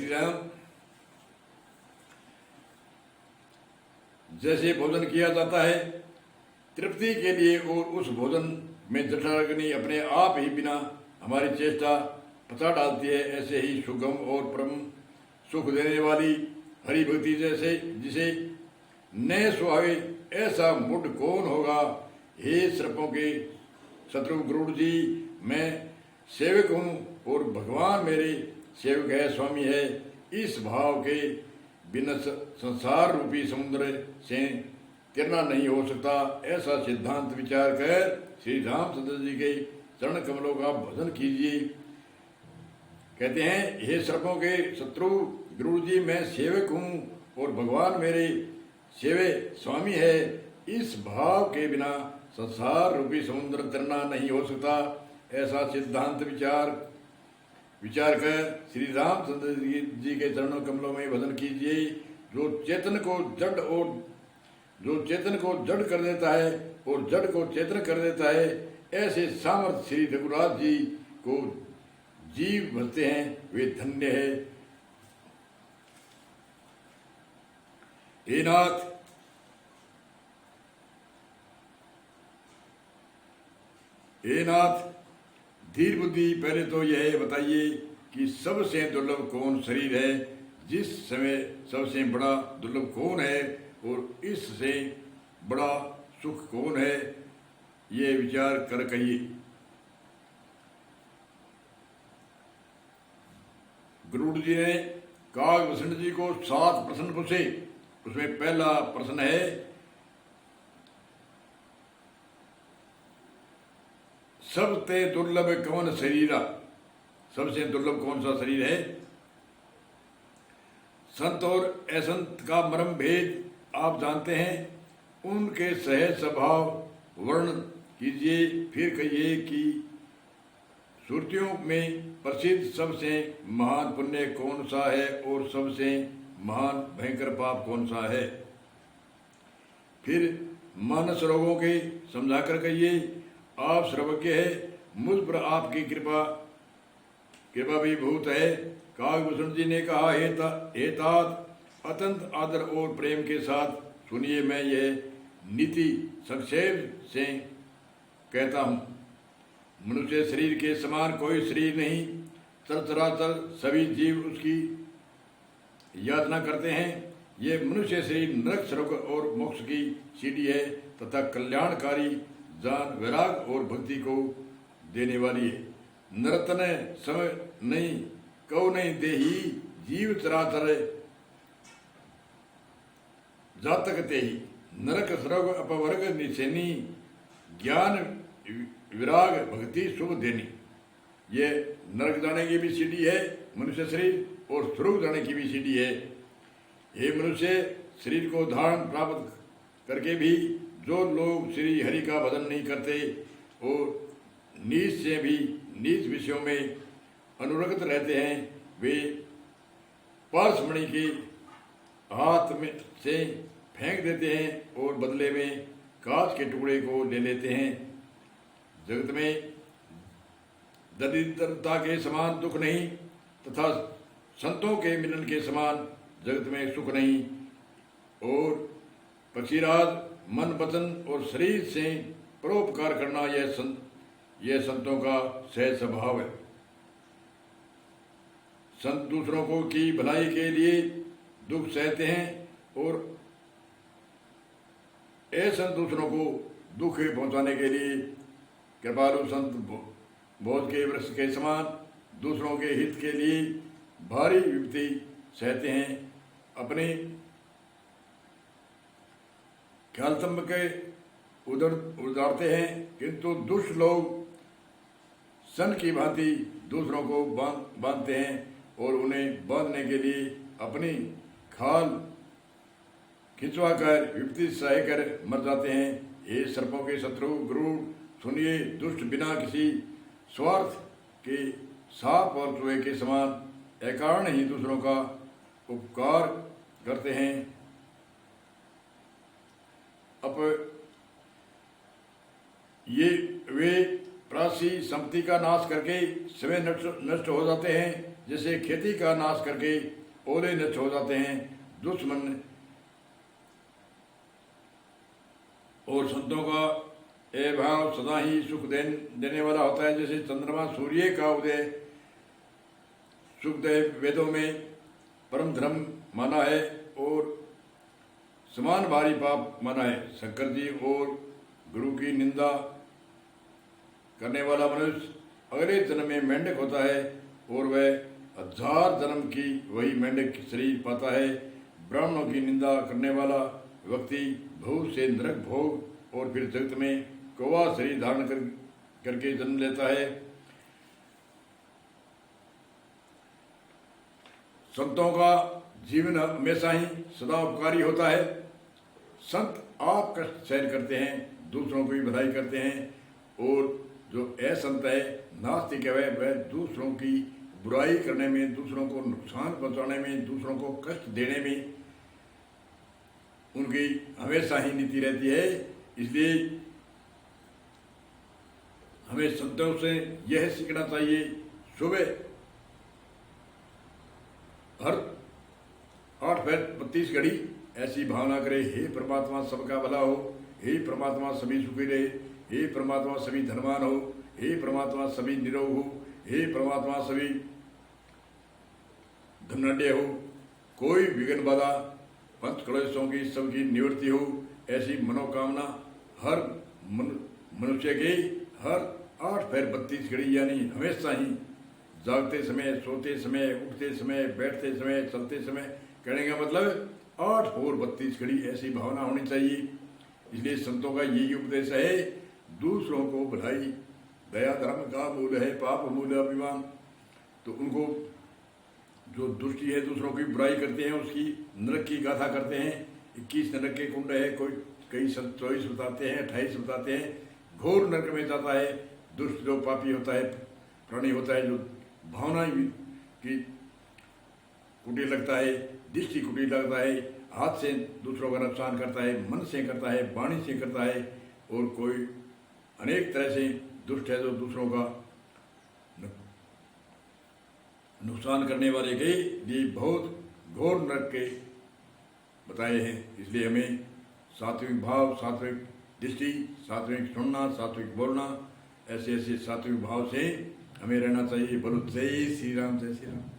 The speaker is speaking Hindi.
श्री राम। जैसे भोजन किया जाता है तृप्ति के लिए और उस भोजन में जठराग्नि अपने आप ही बिना हमारी चेष्टा पचा डालती है, ऐसे ही सुगम और परम सुख देने वाली हरि भक्ति जैसे जिसे न सुहावे ऐसा मुड कौन होगा। हे सर्पों के शत्रु गरुड़ जी, मैं सेवक हूँ और भगवान मेरे सेवक है, स्वामी है। इस भाव के बिना संसार रूपी समुद्र से तैरना नहीं हो सकता। ऐसा सिद्धांत विचार कर श्री रामचंद्र जी के चरण कमलों का भजन कीजिए। कहते हैं, हे सर्पों के शत्रु गरुड़ जी, मैं सेवक हूँ और भगवान मेरे सेवे स्वामी है। इस भाव के बिना संसार रूपी समुद्र तैरना नहीं हो सकता। ऐसा सिद्धांत विचार कर श्री रामचंद्र जी के चरणों कमलों में भजन कीजिए। जो चेतन को जड़ कर देता है और जड़ को चेतन कर देता है, ऐसे सामर्थ श्री रघुराज जी को जीव भजते हैं, वे धन्य है। हे नाथ, धीर बुद्धि, पहले तो यह बताइए कि सबसे दुर्लभ कौन शरीर है, जिस समय सबसे बड़ा दुर्लभ कौन है और इससे बड़ा सुख कौन है, ये विचार कर कहिए। गरुड़ जी ने कागभूषण जी को 7 प्रश्न पूछे। उसमें पहला प्रश्न है, सबसे दुर्लभ कौन शरीरा, सबसे दुर्लभ कौन सा शरीर है। संत और असंत का मर्म भेद आप जानते हैं, उनके सहज स्वभाव वर्णन कीजिए। फिर कहिए कि सुरतियों में प्रसिद्ध सबसे महान पुण्य कौन सा है और सबसे महान भयंकर पाप कौन सा है। फिर मानस रोगों के समझाकर कहिए, आप सर्वज्ञ है, मुझ पर आपकी कृपा भी बहुत है। कागभूषण जी ने कहा, हे तात, अत्यंत आदर और प्रेम के साथ सुनिए, मैं यह नीति संक्षेप से कहता हूँ। मनुष्य शरीर के समान कोई शरीर नहीं। चराचर सभी जीव उसकी यातना करते हैं। ये मनुष्य शरीर नरक, स्वर्ग और मोक्ष की सीढ़ी है तथा कल्याणकारी जान, वैराग और भक्ति को देने वाली है। नरतन समय नहीं कौ नहीं देही, जीव चराचर जातक तेही। नरक, स्वर्ग, अपवर्ग निशेनी, ज्ञान, विराग, भक्ति शुभ देनी। ये नरक जाने की भी सीढ़ी है मनुष्य शरीर, और स्वर्ग जाने की भी सीढ़ी है। ये मनुष्य शरीर को धारण प्राप्त करके भी जो लोग श्री हरि का भजन नहीं करते और नीच से भी नीच विषयों में अनुरक्त रहते हैं, वे पारसमणि के हाथ में से फेंक देते हैं और बदले में कांच के टुकड़े को ले लेते हैं। जगत में दरिद्रता के समान दुख नहीं तथा संतों के मिलन के समान जगत में सुख नहीं। और पक्षीराज मन, वचन और शरीर से परोपकार करना यह संतों का सहज स्वभाव है। संत दूसरों को की भलाई के लिए दुख सहते हैं और असंत दूसरों को दुख पहुंचाने के लिए कृपालु संत बोध के वृक्ष के समान दूसरों के हित के लिए भारी विपत्ति सहते हैं। अपने ख्यालतंब के उजाड़ते हैं, किंतु दुष्ट लोग सन की भांति दूसरों को बांधते हैं और उन्हें बांधने के लिए अपनी खाल खिंचवा कर विपत्ति सह कर मर जाते हैं। ये सर्पों के शत्रु गरुड़, सुनिए, दुष्ट बिना किसी स्वार्थ के सांप और चूहे के समान अकारण ही दूसरों का उपकार करते हैं। अब वे प्रासी संपत्ति का नाश करके स्वयं नष्ट हो जाते हैं। जैसे खेती का नाश करके ओले नष्ट हो जाते हैं। दुश्मन और संतों का ये भाव सदा ही सुख देने वाला होता है। जैसे चंद्रमा सूर्य का उदय सुखदेव वेदों में परम धर्म माना है और समान भारी पाप माना है। शंकर जी और गुरु की निंदा करने वाला मनुष्य अगले जन्म में मेंढक होता है और वह 1000 जन्म की वही मेंढक शरीर पाता है। ब्राह्मणों की निंदा करने वाला व्यक्ति भूत से नरक भोग और फिर जगत में कौवा शरीर धारण करके जन्म लेता है। संतों का जीवन हमेशा ही सदा उपकारी होता है। संत आप कष्ट सहन करते हैं, दूसरों को भी भलाई करते हैं और जो असंत है नास्तिक है वह दूसरों की बुराई करने में, दूसरों को नुकसान पहुंचाने में, दूसरों को कष्ट देने में उनकी हमेशा ही नीति रहती है। इसलिए हमें संतों से यह सीखना चाहिए, सुबह हर 8:32 घड़ी ऐसी भावना करे, हे परमात्मा सबका भला हो, हे परमात्मा सभी सुखी रहे, हे परमात्मा सभी धनवान हो, हे परमात्मा सभी निरोग हो, हे परमात्मा सभी धनाढ्य हो, कोई विघ्न बाधा पंच कलेशों की सबकी निवृत्ति हो। ऐसी मनोकामना हर मनुष्य की हर 8:32 घड़ी यानी हमेशा ही जागते समय, सोते समय, उठते समय, बैठते समय, चलते समय, कहने का मतलब 8:32 घड़ी ऐसी भावना होनी चाहिए। इसलिए संतों का यही उपदेश है, दूसरों को भलाई दया धर्म का मूल है, पाप मूल अभिमान। तो उनको जो दुष्टि है दूसरों की बुराई करते हैं उसकी नरक की गाथा करते हैं। 21 नरक के कुंड है, कोई कई 24 बताते हैं, 28 बताते हैं। घोर नरक में जाता है दुष्ट जो पापी होता है, प्राणी होता है, जो भावना की कुटिल लगता है, दृष्टि कुटिल लगता है, हाथ से दूसरों का नुकसान करता है, मन से करता है, वाणी से करता है और कोई अनेक तरह से दुष्ट है जो दूसरों का नुकसान करने वाले के लिए बहुत घोर नरक के बताए हैं। इसलिए हमें सात्विक भाव, सात्विक दृष्टि, सात्विक सुनना, सात्विक बोलना, ऐसे ऐसे सात्विक भाव से हमें रहना चाहिए। बोलो जय श्री राम, जय श्री राम।